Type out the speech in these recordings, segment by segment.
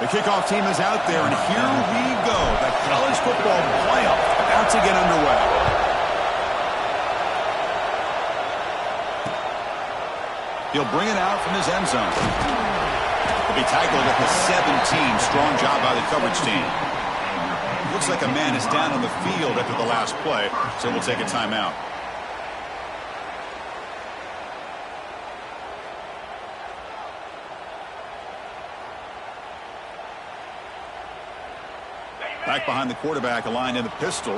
The kickoff team is out there, and here we go. The college football playoff about to get underway. He'll bring it out from his end zone. He'll be tackled at the 17. Strong job by the coverage team. Looks like a man is down on the field after the last play, so we'll take a timeout. Back behind the quarterback, aligned in the pistol.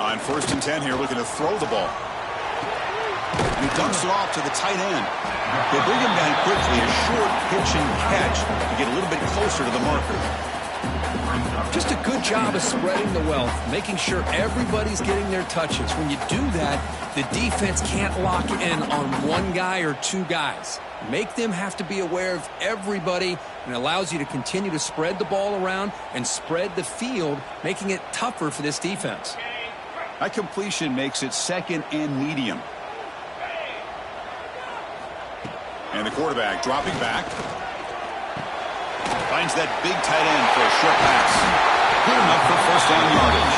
On 1st and 10 here, looking to throw the ball. And he dunks it off to the tight end. They bring him down quickly, a short pitch and catch to get a little bit closer to the marker. Just a good job of spreading the wealth, making sure everybody's getting their touches. When you do that, the defense can't lock in on one guy or two guys. Make them have to be aware of everybody, and allows you to continue to spread the ball around and spread the field, making it tougher for this defense. That completion makes it second and medium. And the quarterback dropping back. Finds that big tight end for a short pass. Good enough for first down yardage.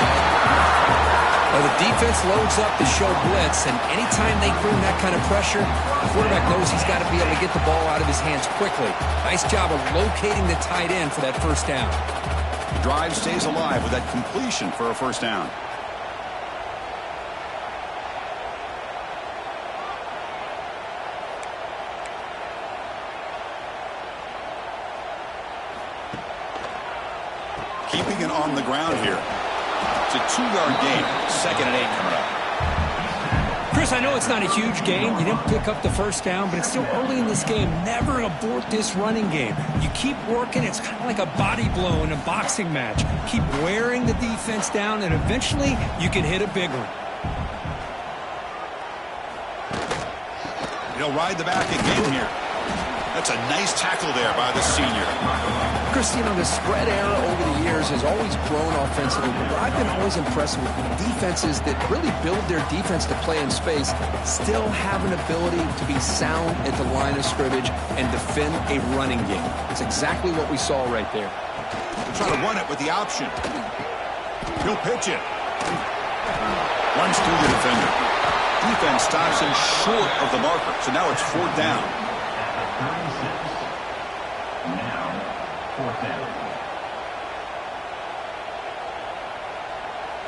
Well, the defense loads up to show blitz, and anytime they bring that kind of pressure, the quarterback knows he's got to be able to get the ball out of his hands quickly. Nice job of locating the tight end for that first down. The drive stays alive with that completion for a first down. Keeping it on the ground here. It's a 2-yard gain. 2nd and 8 coming up. Chris, I know it's not a huge game. You didn't pick up the first down, but it's still early in this game. Never abort this running game. You keep working. It's kind of like a body blow in a boxing match. Keep wearing the defense down, and eventually you can hit a big one. He'll ride the back again here. That's a nice tackle there by the senior. Chris, you know, the spread era over the years has always grown offensively, but I've been always impressed with defenses that really build their defense to play in space, still have an ability to be sound at the line of scrimmage and defend a running game. It's exactly what we saw right there. They'll try to run it with the option. He'll pitch it. Runs through the defender. Defense stops him short of the marker, so now it's 4th down.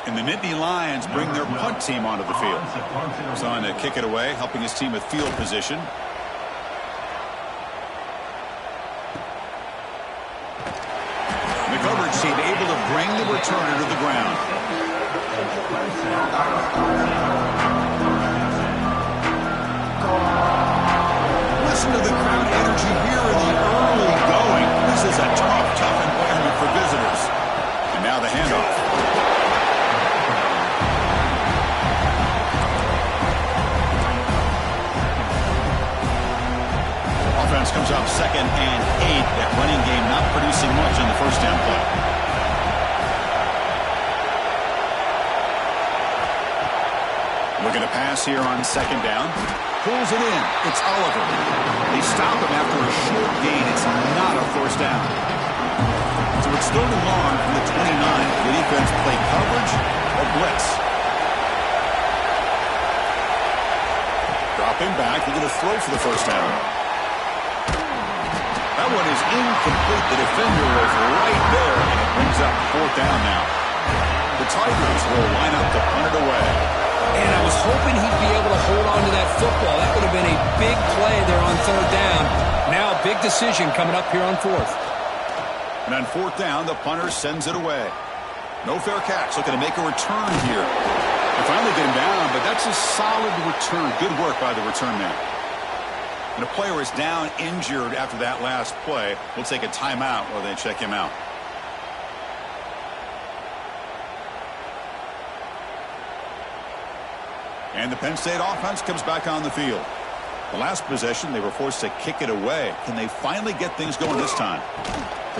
And the Nittany Lions bring their punt team onto the field. He's on to kick it away, helping his team with field position. The coverage team able to bring the returner to the ground. Listen to the crowd energy here in the early going. This is a tough environment for visitors. And now the handoff. Offense comes up 2nd and 8. That running game not producing much on the first down play. Looking to pass here on 2nd down. Pulls it in. It's Oliver. They stop him after a short gain. It's not a first down. So it's 3rd and long from the 29. The defense play coverage or blitz. Dropping back. They're going to throw for the first down. That one is incomplete. The defender was right there, and it brings up 4th down now. The Tigers will line up to punt it away. And I was hoping he'd be able to hold on to that football. That would have been a big play there on 3rd down. Now a big decision coming up here on 4th. And on 4th down, the punter sends it away. No fair catch. Looking to make a return here. They finally get him down, but that's a solid return. Good work by the return man. And a player is down injured after that last play. We'll take a timeout while they check him out. And the Penn State offense comes back on the field. The last possession, they were forced to kick it away. Can they finally get things going this time?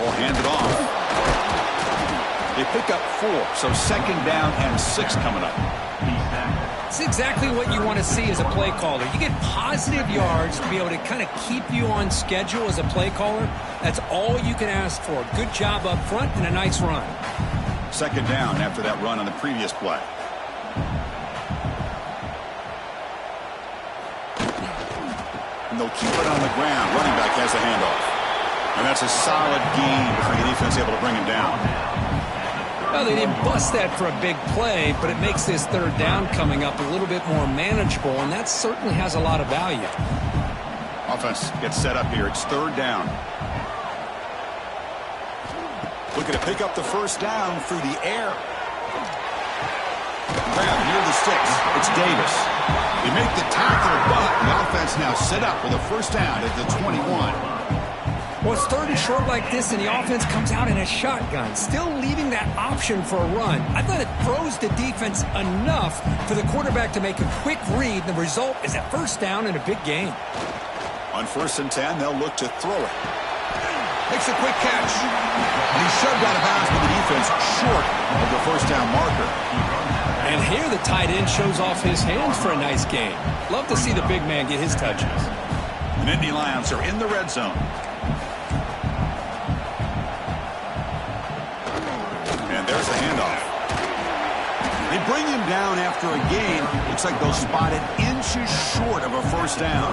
Or hand it off. They pick up 4, so 2nd down and 6 coming up. It's exactly what you want to see as a play caller. You get positive yards to be able to kind of keep you on schedule as a play caller. That's all you can ask for. Good job up front and a nice run. 2nd down after that run on the previous play. And they'll keep it on the ground. Running back has the handoff. And that's a solid gain for the defense able to bring him down. Well, they didn't bust that for a big play, but it makes this 3rd down coming up a little bit more manageable, and that certainly has a lot of value. Offense gets set up here. It's 3rd down. Looking to pick up the first down through the air. Grab near the sticks. It's Davis. You make the tackle, but the offense now set up with a first down at the 21. Well, it's third and short like this, and the offense comes out in a shotgun, still leaving that option for a run. I thought it throws the defense enough for the quarterback to make a quick read. The result is a first down and a big gain. On 1st and 10, they'll look to throw it. Makes a quick catch. And he's shoved out of bounds with the defense short of the first down marker. And here the tight end shows off his hands for a nice gain. Love to see the big man get his touches. The Nittany Lions are in the red zone. And there's the handoff. They bring him down after a gain. Looks like they'll spot it inches short of a first down.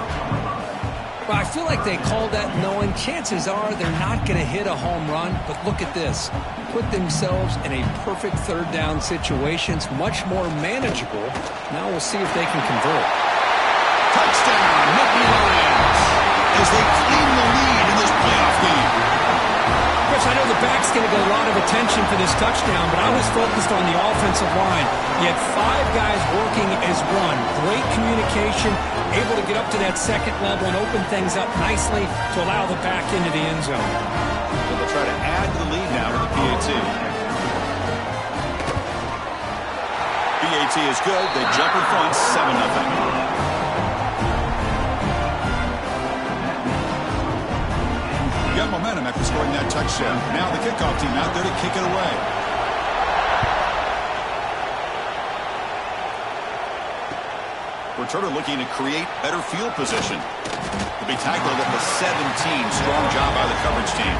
Well, I feel like they called that knowing chances are they're not going to hit a home run. But look at this. Put themselves in a perfect third down situation. It's much more manageable. Now we'll see if they can convert. Touchdown, Nittany Lions, as they claim the lead in this playoff game. Chris, I know the back's going to get a lot of attention for this touchdown, but I was focused on the offensive line. You had 5 guys working as one. Great communication, able to get up to that second level and open things up nicely to allow the back into the end zone. So they'll try to add to the lead now to the PAT. PAT is good. They jump in front, 7-0. Got momentum after scoring that touchdown. Now the kickoff team out there to kick it away. Returner looking to create better field position. Will be tackled at the 17. Strong job by the coverage team.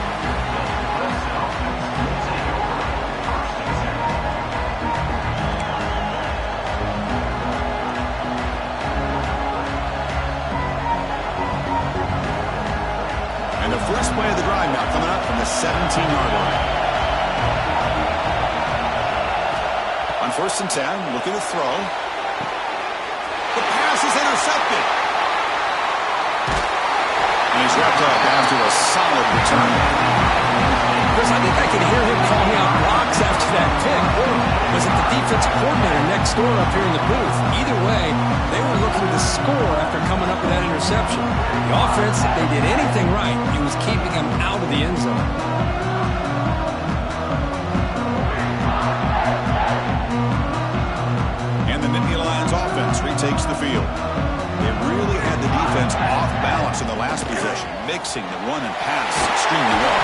First play of the drive now coming up from the 17-yard line. On 1st and 10, looking to throw. The pass is intercepted. And he's wrapped up after a solid return. Chris, I think I can hear him calling out blocks after that pick. Or was it the defensive coordinator next door up here in the booth? Either way, they were looking to score after coming up with that interception. The offense, if they did anything right, he was keeping them out of the end zone. And the Nittany Lions offense retakes the field. They really had the defense off balance in the last possession, mixing the run and pass extremely well.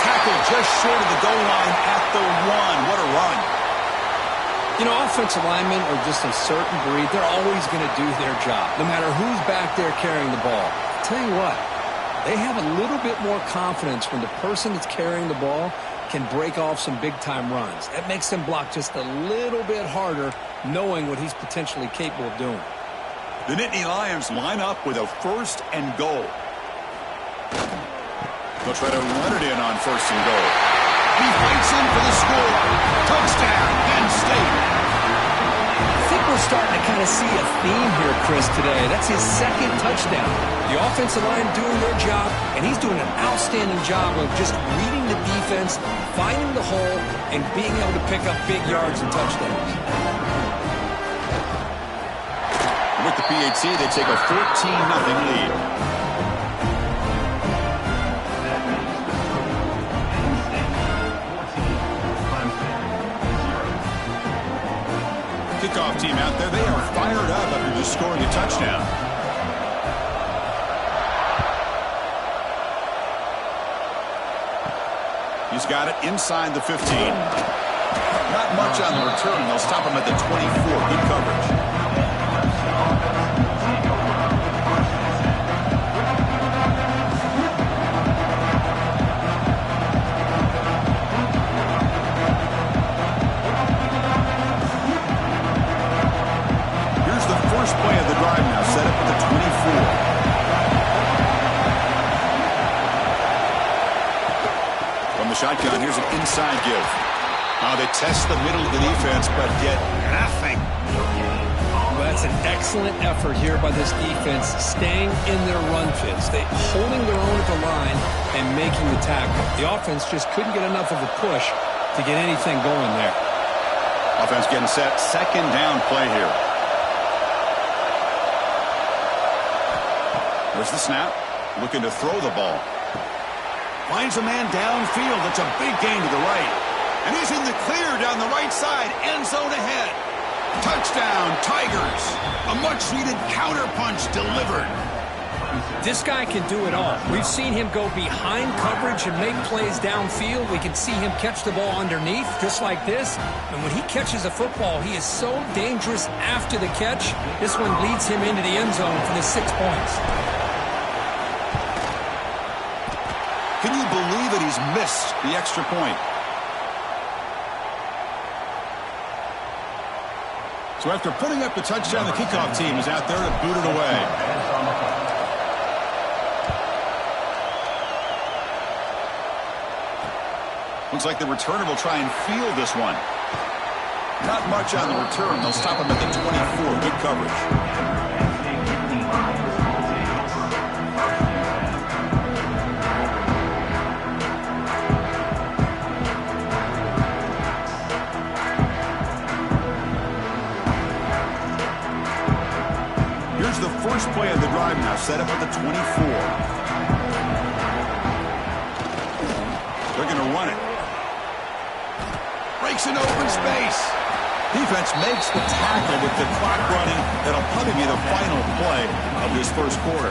Tackle just short of the goal line at the 1. What a run. You know, offensive linemen are just a certain breed. They're always going to do their job, no matter who's back there carrying the ball. I'll tell you what, they have a little bit more confidence when the person that's carrying the ball can break off some big-time runs. That makes them block just a little bit harder, knowing what he's potentially capable of doing. The Nittany Lions line up with a 1st and goal. They'll try to run it in on 1st and goal. He fights in for the score. Touchdown, Penn State. I think we're starting to kind of see a theme here, Chris, today. That's his 2nd touchdown. The offensive line doing their job, and he's doing an outstanding job of just reading the defense, finding the hole, and being able to pick up big yards and touchdowns. With the PAT, they take a 14-0 lead. Kickoff team out there, they are fired up after just scoring a touchdown. He's got it inside the 15. Not much on the return. They'll stop him at the 24. Good coverage. First play of the drive now, set up at the 24. From the shotgun, here's an inside give. They test the middle of the defense, but get nothing. Well, that's an excellent effort here by this defense, staying in their run fits. They holding their own at the line and making the tackle. The offense just couldn't get enough of a push to get anything going there. Offense getting set, 2nd down play here. There's the snap. Looking to throw the ball. Finds a man downfield. It's a big gain to the right. And he's in the clear down the right side. End zone ahead. Touchdown, Tigers. A much-needed counterpunch delivered. This guy can do it all. We've seen him go behind coverage and make plays downfield. We can see him catch the ball underneath, just like this. And when he catches a football, he is so dangerous after the catch. This one leads him into the end zone for the 6 points. Can you believe it? He's missed the extra point. So after putting up the touchdown, the kickoff team is out there to boot it away. Looks like the returner will try and field this one. Not much on the return. They'll stop him at the 24. Good coverage. Here's the first play of the drive now, set up at the 24. They're going to run it. Breaks in open space. Defense makes the tackle with the clock running. That'll probably be the final play of this first quarter.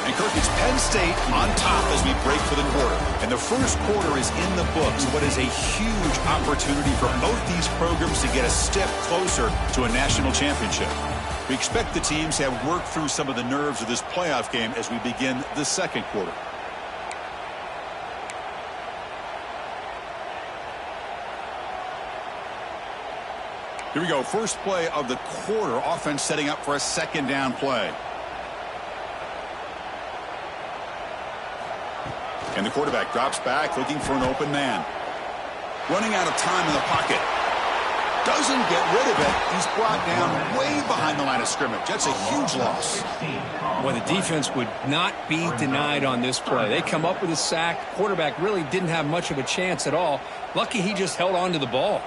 And Kirk, it's Penn State on top as we break for the quarter. And the first quarter is in the books. What is a huge opportunity for both these programs to get a step closer to a national championship. We expect the teams to have worked through some of the nerves of this playoff game as we begin the second quarter. Here we go. First play of the quarter. Offense setting up for a second down play. And the quarterback drops back looking for an open man. Running out of time in the pocket. Doesn't get rid of it. He's brought down way behind the line of scrimmage. That's a huge loss. Well, the defense would not be denied on this play. They come up with a sack. Quarterback really didn't have much of a chance at all. Lucky he just held on to the ball.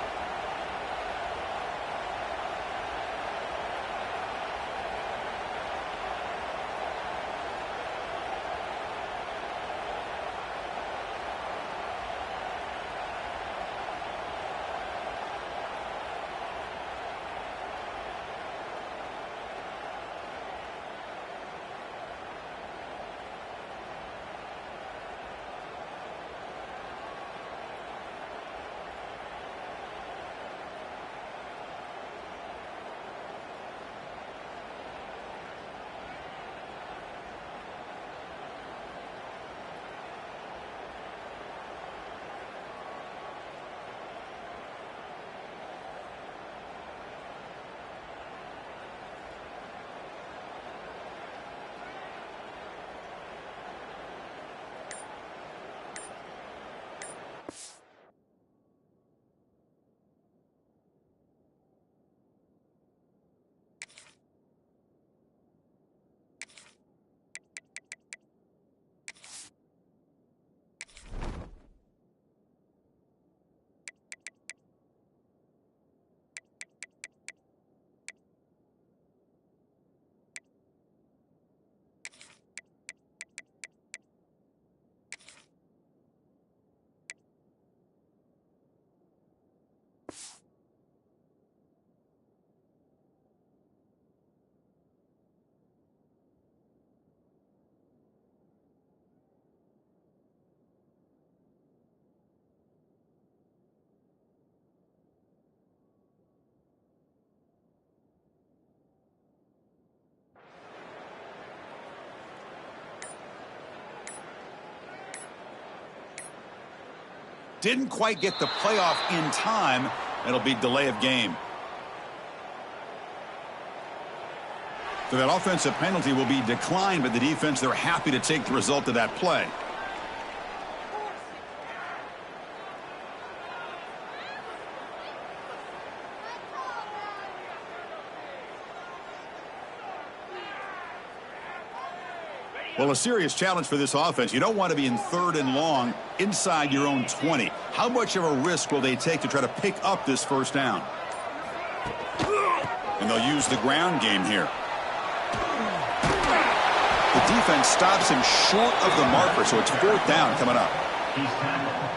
Didn't quite get the playoff in time. It'll be delay of game. So that offensive penalty will be declined by the defense. They're happy to take the result of that play. Well, a serious challenge for this offense. You don't want to be in 3rd and long inside your own 20. How much of a risk will they take to try to pick up this first down? And they'll use the ground game here. The defense stops him short of the marker, so it's 4th down coming up.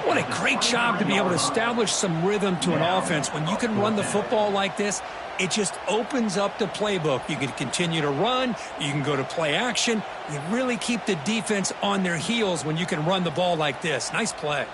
What a great job to be able to establish some rhythm to an offense. When you can run the football like this, it just opens up the playbook. You can continue to run. You can go to play action. You really keep the defense on their heels when you can run the ball like this. Nice play.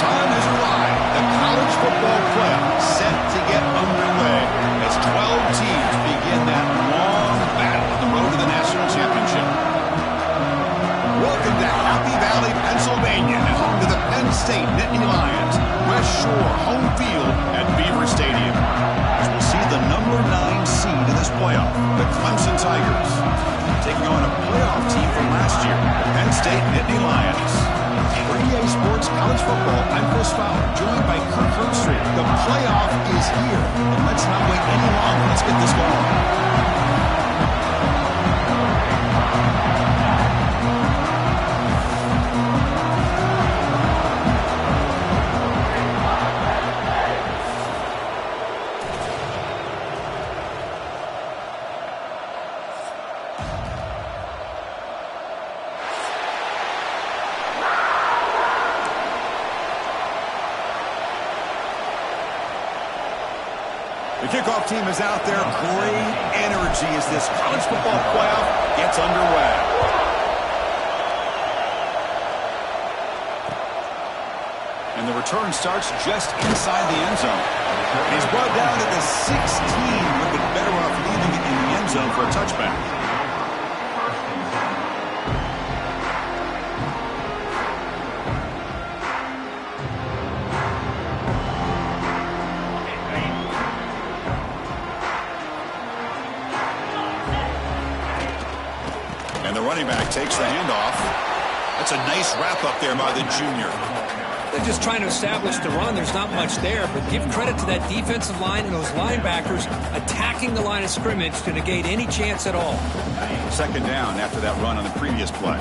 time has arrived. The college football playoff set to get underway as 12 teams begin that long battle on the road to the national championship. Welcome to Happy Valley, Pennsylvania, and home to the Penn State Nittany Lions. West Shore home field at Beaver Stadium. As we'll see the number 9 seed in this playoff, the Clemson Tigers, taking on a playoff team from last year, the Penn State Nittany Lions. For EA Sports College Football, I'm Chris Fowler, joined by Kirk Herbstreit. The playoff is here, and let's not wait any longer. Let's get this going. The kickoff team is out there. Great energy as this college football playoff gets underway. And the return starts just inside the end zone. And he's brought down to the 16. Would have been better off leaving it in the end zone for a touchback. And the running back takes the handoff. That's a nice wrap-up there by the junior. They're just trying to establish the run. There's not much there, but give credit to that defensive line and those linebackers attacking the line of scrimmage to negate any chance at all. Second down after that run on the previous play.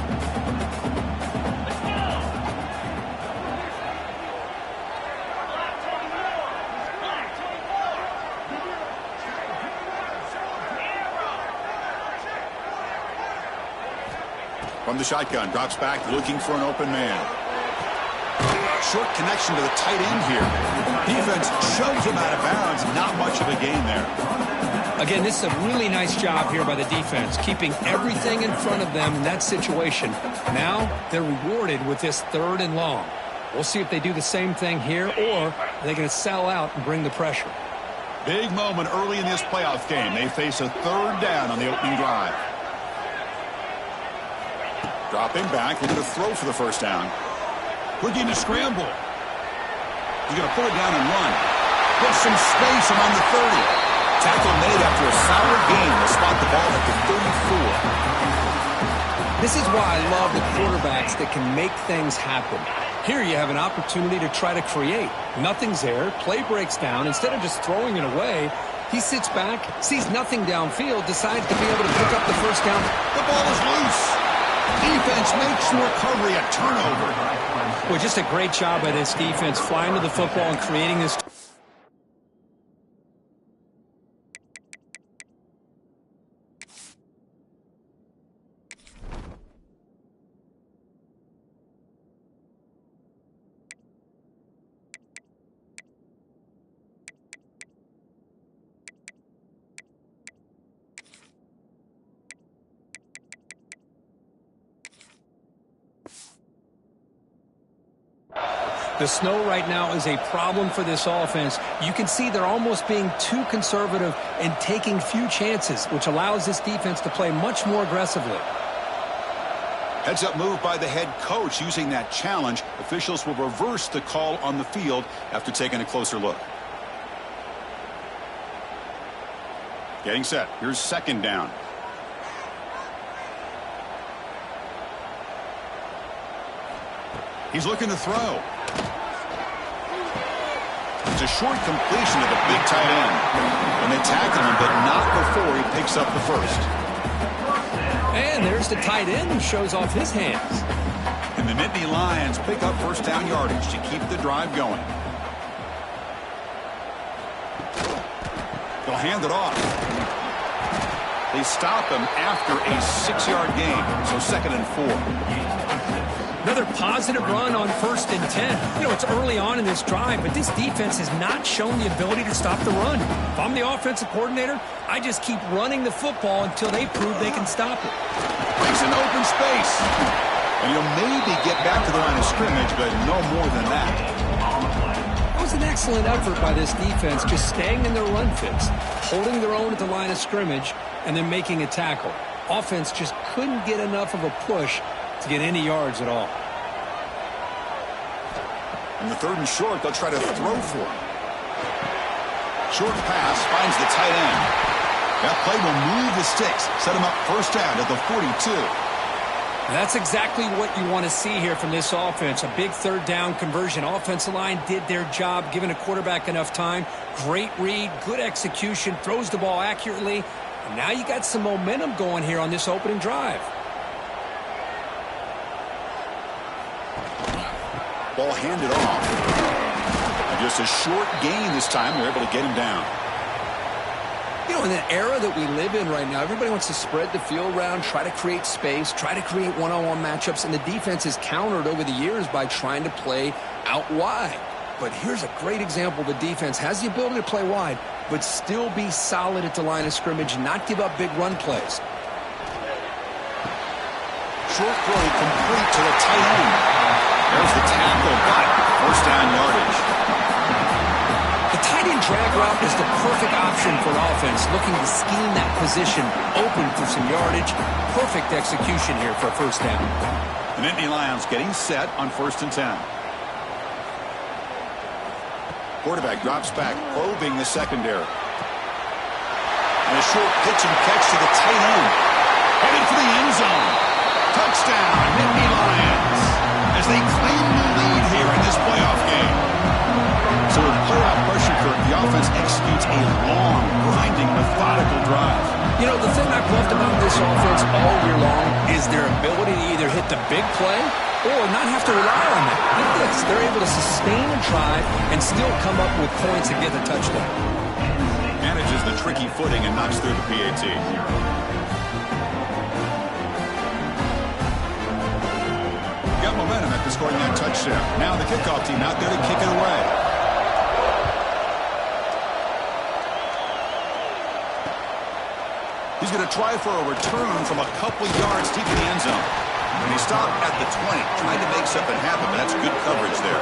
From the shotgun, drops back, looking for an open man. Short connection to the tight end here. Defense shoves him out of bounds. Not much of a gain there. Again, this is a really nice job here by the defense, keeping everything in front of them in that situation. Now they're rewarded with this 3rd and long. We'll see if they do the same thing here, or are they going to sell out and bring the pressure. Big moment early in this playoff game. They face a 3rd down on the opening drive. Dropping back, looking to throw for the first down. Looking to scramble. He's going to pull it down and run. Get some space around the 30. Tackle made after a solid gain to spot the ball at the 34. This is why I love the quarterbacks that can make things happen. Here you have an opportunity to try to create. Nothing's there. Play breaks down. Instead of just throwing it away, he sits back, sees nothing downfield, decides to be able to pick up the first down. The ball is loose. Defense makes the recovery a turnover. Well, just a great job by this defense flying to the football and creating this. The snow right now is a problem for this offense. You can see they're almost being too conservative and taking few chances, which allows this defense to play much more aggressively. Heads-up move by the head coach using that challenge. Officials will reverse the call on the field after taking a closer look. Getting set. Here's second down. He's looking to throw. It's a short completion to the big tight end. And they tackle him, but not before he picks up the first. And there's the tight end who shows off his hands. And the Nittany Lions pick up first down yardage to keep the drive going. They'll hand it off. They stop him after a 6-yard gain, so 2nd and 4. Another positive run on 1st and 10. You know, it's early on in this drive, but this defense has not shown the ability to stop the run. If I'm the offensive coordinator, I just keep running the football until they prove they can stop it. Breaks an open space. And you'll maybe get back to the line of scrimmage, but no more than that. excellent effort by this defense, just staying in their run fits, holding their own at the line of scrimmage, and then making a tackle. Offense just couldn't get enough of a push to get any yards at all. In the 3rd and short, they'll try to throw for him. Short pass finds the tight end. That play will move the sticks, set him up first down at the 42. That's exactly what you want to see here from this offense. A big 3rd down conversion. Offensive line did their job, giving a quarterback enough time. Great read, good execution, throws the ball accurately. And now you got some momentum going here on this opening drive. Ball handed off. And just a short gain this time. They're able to get him down. You know, in the era that we live in right now, everybody wants to spread the field around, try to create space, try to create one-on-one matchups, and the defense has countered over the years by trying to play out wide. But here's a great example. The defense has the ability to play wide, but still be solid at the line of scrimmage, not give up big run plays. Short throw complete to the tight end. There's the tackle, but first down yardage. The tight end drag route is the perfect option for an offense looking to scheme that position open for some yardage. Perfect execution here for a first down. The Nittany Lions getting set on 1st and 10. Quarterback drops back, probing the secondary. And a short pitch and catch to the tight end. Headed for the end zone. Touchdown, Nittany Lions, as they claim the lead here in this playoff game. So with playoff pressure curve, the offense executes a long, grinding, methodical drive. You know, the thing I've loved about this offense all year long is their ability to either hit the big play or not have to rely on that. Look at this. They're able to sustain a drive and still come up with points and get the touchdown. Manages the tricky footing and knocks through the PAT. Got momentum after scoring that touchdown. Now the kickoff team out there to kick it away. He's going to try for a return from a couple yards deep in the end zone. And he stopped at the 20, trying to make something happen, but that's good coverage there.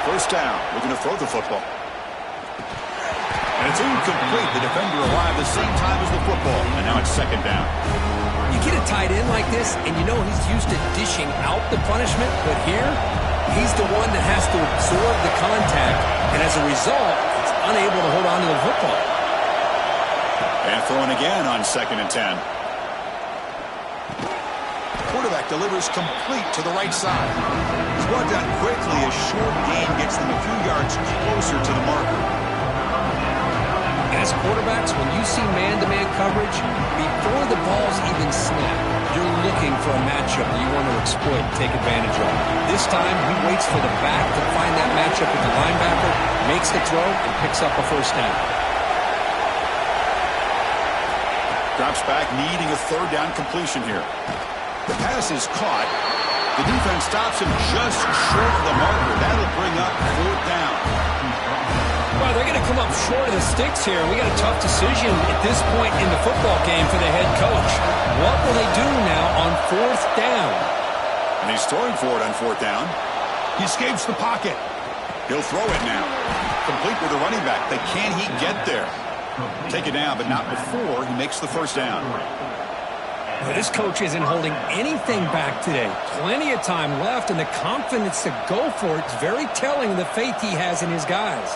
First down, looking to throw the football. And it's incomplete. The defender arrived the same time as the football, and now it's 2nd down. You get a tight end like this, and you know he's used to dishing out the punishment, but here, he's the one that has to absorb the contact, and as a result, he's unable to hold on to the football. And throwing again on 2nd and 10. Quarterback delivers complete to the right side. He's brought down quickly. A short gain gets them a few yards closer to the marker. As quarterbacks, when you see man-to-man coverage, before the ball's even snapped, you're looking for a matchup that you want to exploit and take advantage of. This time, he waits for the back to find that matchup with the linebacker, makes the throw, and picks up a first down. Drops back, needing a 3rd down completion here. The pass is caught. The defense stops him just short of the marker. That'll bring up 4th down. Well, they're going to come up short of the sticks here. We got a tough decision at this point in the football game for the head coach. What will they do now on 4th down? And he's throwing for it on 4th down. He escapes the pocket. He'll throw it now. Complete with the running back. But can he get there? Take it down, but not before he makes the first down. Well, this coach isn't holding anything back today. Plenty of time left, and the confidence to go for it is very telling of the faith he has in his guys.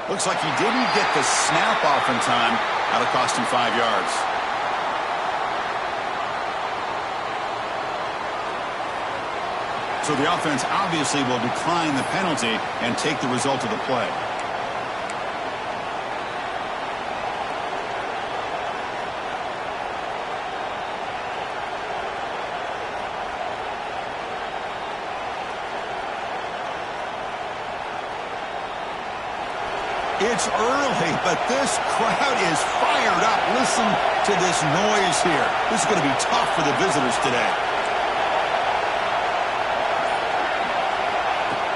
Looks like he didn't get the snap off in time. That'll cost him 5 yards. So the offense obviously will decline the penalty and take the result of the play. It's early, but this crowd is fired up. Listen to this noise here. This is going to be tough for the visitors today.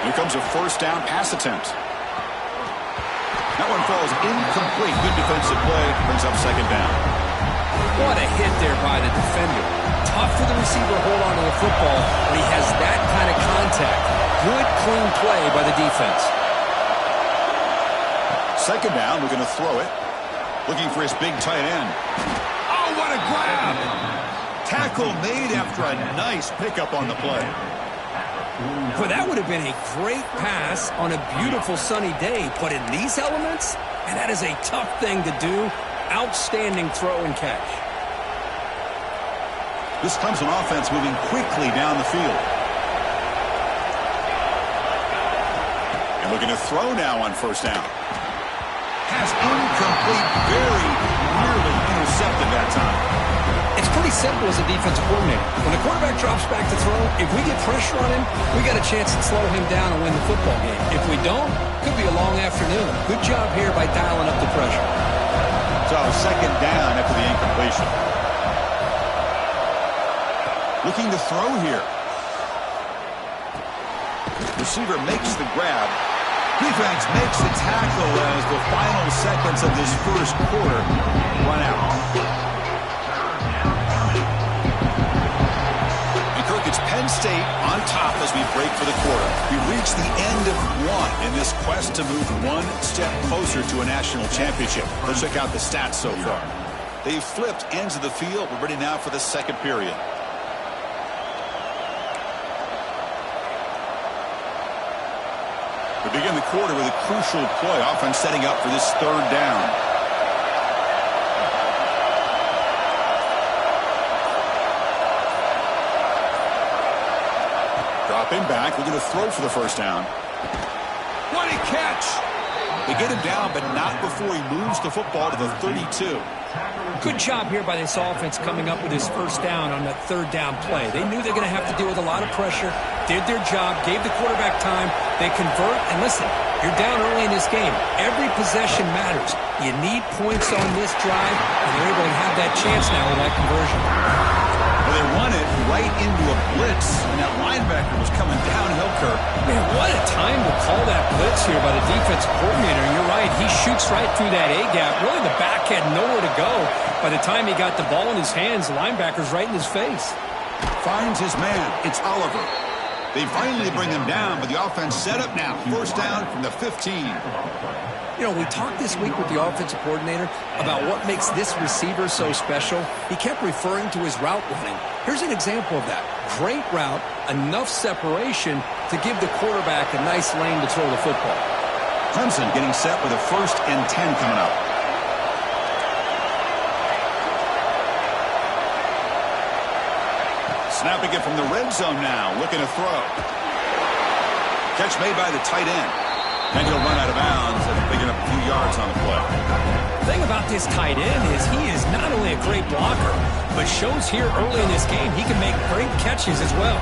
Here comes a first down pass attempt. That one falls incomplete. Good defensive play. Brings up second down. What a hit there by the defender. Tough for the receiver to hold on to the football when he has that kind of contact. Good, clean play by the defense. Second down, we're going to throw it. Looking for his big tight end. Oh, what a grab! Tackle made after a nice pickup on the play. Well, that would have been a great pass on a beautiful sunny day, but in these elements, and that is a tough thing to do. Outstanding throw and catch. This comes an offense moving quickly down the field. And looking to throw now on first down. Pass incomplete, very nearly intercepted that time. It's pretty simple as a defensive coordinator. When the quarterback drops back to throw, if we get pressure on him, we got a chance to slow him down and win the football game. If we don't, could be a long afternoon. Good job here by dialing up the pressure. So second down after the incompletion. Looking to throw here. Receiver makes the grab. Defense makes the tackle as the final seconds of this first quarter run out. And Kirk, it's Penn State on top as we break for the quarter. We reach the end of one in this quest to move one step closer to a national championship. Let's check out the stats so far. They've flipped ends of the field. We're ready now for the second period. We begin the quarter with a crucial play, often setting up for this third down. Dropping back, we're going to throw for the first down. What a catch! They get him down, but not before he moves the football to the 32. Good job here by this offense coming up with his first down on that third down play. They knew they're going to have to deal with a lot of pressure, did their job, gave the quarterback time. They convert, and listen, you're down early in this game. Every possession matters. You need points on this drive, and they're able to have that chance now with that conversion. Well, they run it right into a blitz, and that linebacker was coming downhill, Kirk. Man, what a time to call that blitz here by the defensive coordinator. You're right, he shoots right through that A-gap. Really, the back had nowhere to go. By the time he got the ball in his hands, the linebacker's right in his face. Finds his man. It's Oliver. They finally bring him down, but the offense set up now. First down from the 15. You know, we talked this week with the offensive coordinator about what makes this receiver so special. He kept referring to his route running. Here's an example of that. Great route, enough separation to give the quarterback a nice lane to throw the football. Clemson getting set with a 1st and 10 coming up. Snapping it from the red zone now, looking to throw. Catch made by the tight end. And he'll run out of bounds and picking up a few yards on the play. The thing about this tight end is he is not only a great blocker, but shows here early in this game he can make great catches as well.